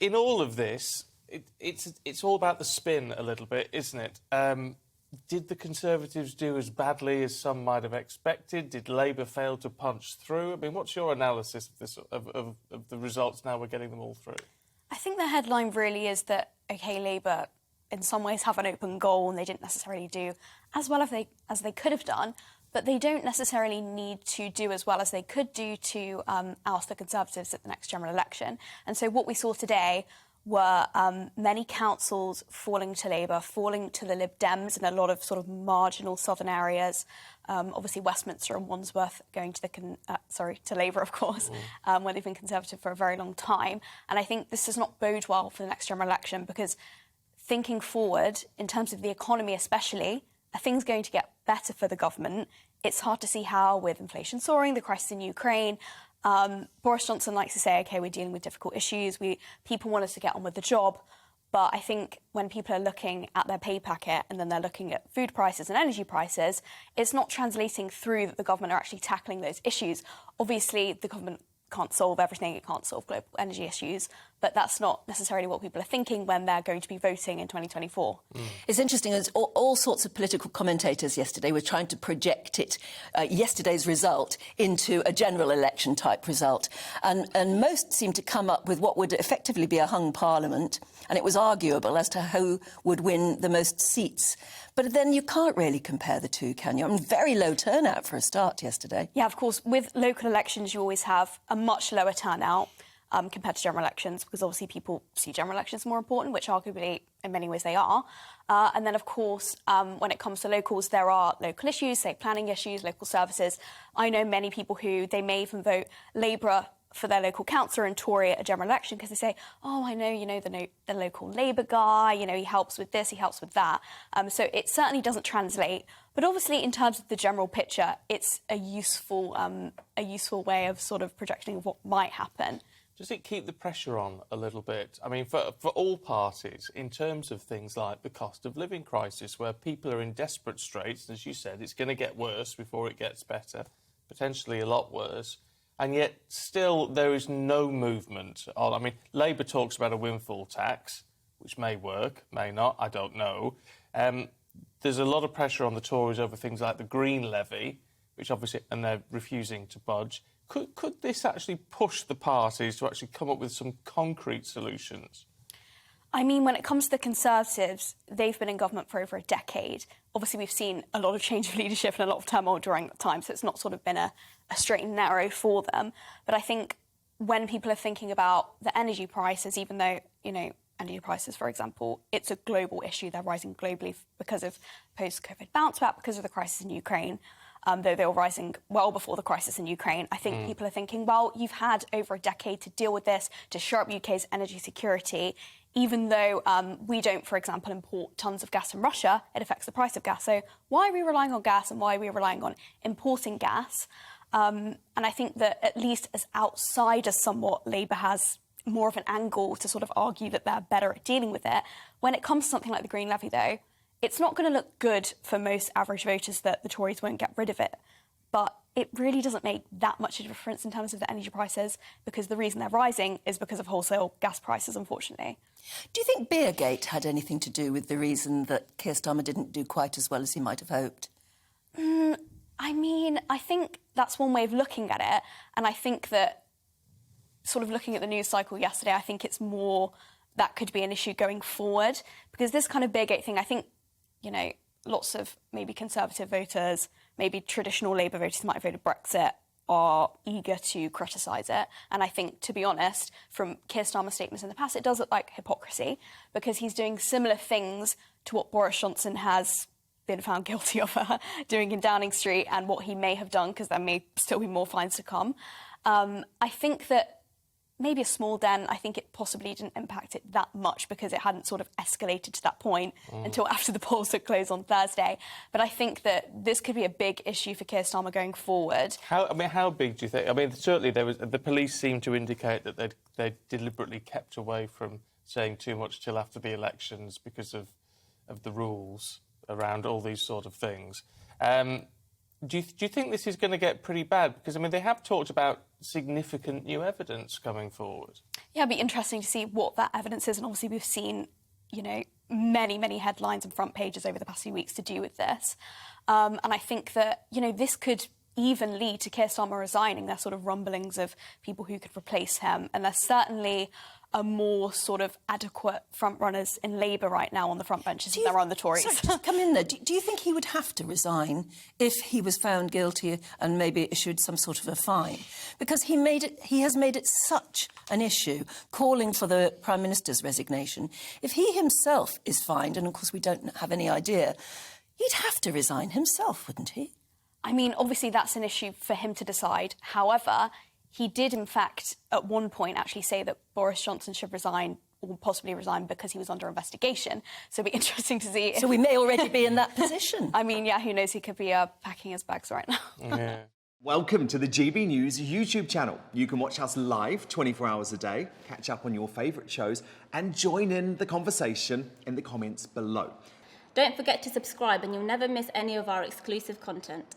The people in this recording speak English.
in all of this, it's all about the spin a little bit, isn't it? Did the Conservatives do as badly as some might have expected? Did Labour fail to punch through? I mean, what's your analysis of this, of the results now we're getting them all through? I think the headline really is that, OK, Labour in some ways have an open goal and they didn't necessarily do as well as they could have done, but they don't necessarily need to do as well as they could do to oust the Conservatives at the next general election. And so what we saw today were many councils falling to Labour, falling to the Lib Dems in a lot of sort of marginal southern areas. Obviously, Westminster and Wandsworth going to to Labour, of course, when they've been Conservative for a very long time. And I think this does not bode well for the next general election because thinking forward, in terms of the economy especially, are things going to get better for the government? It's hard to see how, with inflation soaring, the crisis in Ukraine. Boris Johnson likes to say, OK, we're dealing with difficult issues. People want us to get on with the job. But I think when people are looking at their pay packet and then they're looking at food prices and energy prices, it's not translating through that the government are actually tackling those issues. Obviously, the government can't solve everything. It can't solve global energy issues. But that's not necessarily what people are thinking when they're going to be voting in 2024. It's interesting, as all sorts of political commentators yesterday were trying to project yesterday's result into a general election type result. And most seemed to come up with what would effectively be a hung parliament. And it was arguable as to who would win the most seats. But then you can't really compare the two, can you? I mean, very low turnout for a start yesterday. Yeah, of course. With local elections, you always have a much lower turnout compared to general elections, because obviously people see general elections more important, which arguably in many ways they are. And then, of course, when it comes to locals, there are local issues, say planning issues, local services. I know many people who they may even vote Labour for their local councillor and Tory at a general election because they say, oh, I know, the local Labour guy, he helps with this, he helps with that. So it certainly doesn't translate. But obviously, in terms of the general picture, it's a useful way of sort of projecting what might happen. Does it keep the pressure on a little bit? I mean, for all parties, in terms of things like the cost of living crisis, where people are in desperate straits, as you said, it's going to get worse before it gets better, potentially a lot worse. And yet, still, there is no movement on. I mean, Labour talks about a windfall tax, which may work, may not, I don't know. There's a lot of pressure on the Tories over things like the green levy, which obviously, and they're refusing to budge. Could this actually push the parties to actually come up with some concrete solutions? I mean, when it comes to the Conservatives, they've been in government for over a decade. Obviously, we've seen a lot of change of leadership and a lot of turmoil during that time, so it's not sort of been a straight and narrow for them. But I think when people are thinking about the energy prices, even though, energy prices, for example, it's a global issue. They're rising globally because of post-COVID bounce back, because of the crisis in Ukraine. Though they were rising well before the crisis in Ukraine, I think people are thinking, well, you've had over a decade to deal with this, to shore up UK's energy security. Even though we don't, for example, import tons of gas from Russia, it affects the price of gas. So why are we relying on gas and why are we relying on importing gas? And I think that at least as outsiders somewhat, Labour has more of an angle to sort of argue that they're better at dealing with it. When it comes to something like the Green Levy, though, it's not going to look good for most average voters that the Tories won't get rid of it. But it really doesn't make that much of a difference in terms of the energy prices, because the reason they're rising is because of wholesale gas prices, unfortunately. Do you think Beergate had anything to do with the reason that Keir Starmer didn't do quite as well as he might have hoped? I mean, I think that's one way of looking at it. And I think that sort of looking at the news cycle yesterday, I think it's more that could be an issue going forward. Because this kind of Beergate thing, I think, lots of maybe Conservative voters, maybe traditional Labour voters who might have voted Brexit are eager to criticise it. And I think, to be honest, from Keir Starmer's statements in the past, it does look like hypocrisy, because he's doing similar things to what Boris Johnson has been found guilty of doing in Downing Street and what he may have done, because there may still be more fines to come. I think that maybe a small dent, I think it possibly didn't impact it that much because it hadn't sort of escalated to that point until after the polls had closed on Thursday. But I think that this could be a big issue for Keir Starmer going forward. How big do you think? I mean, certainly the police seem to indicate that they deliberately kept away from saying too much till after the elections because of the rules around all these sort of things. Do you think this is going to get pretty bad? Because, I mean, they have talked about significant new evidence coming forward. Yeah, it'd be interesting to see what that evidence is. And obviously we've seen, many, many headlines and front pages over the past few weeks to do with this. And I think that, this could even lead to Keir Starmer resigning. There's sort of rumblings of people who could replace him. And there's certainly a more sort of adequate front runners in Labour right now on the front benches than there are on the Tories. Sorry, just come in there. Do you think he would have to resign if he was found guilty and maybe issued some sort of a fine? Because he has made it such an issue, calling for the Prime Minister's resignation. If he himself is fined, and of course we don't have any idea, he'd have to resign himself, wouldn't he? I mean, obviously that's an issue for him to decide. However, he did, in fact, at one point actually say that Boris Johnson should resign or possibly resign because he was under investigation. So it'd be interesting to see. So we may already be in that position. I mean, yeah, who knows? He could be packing his bags right now. Yeah. Welcome to the GB News YouTube channel. You can watch us live 24 hours a day, catch up on your favourite shows and join in the conversation in the comments below. Don't forget to subscribe and you'll never miss any of our exclusive content.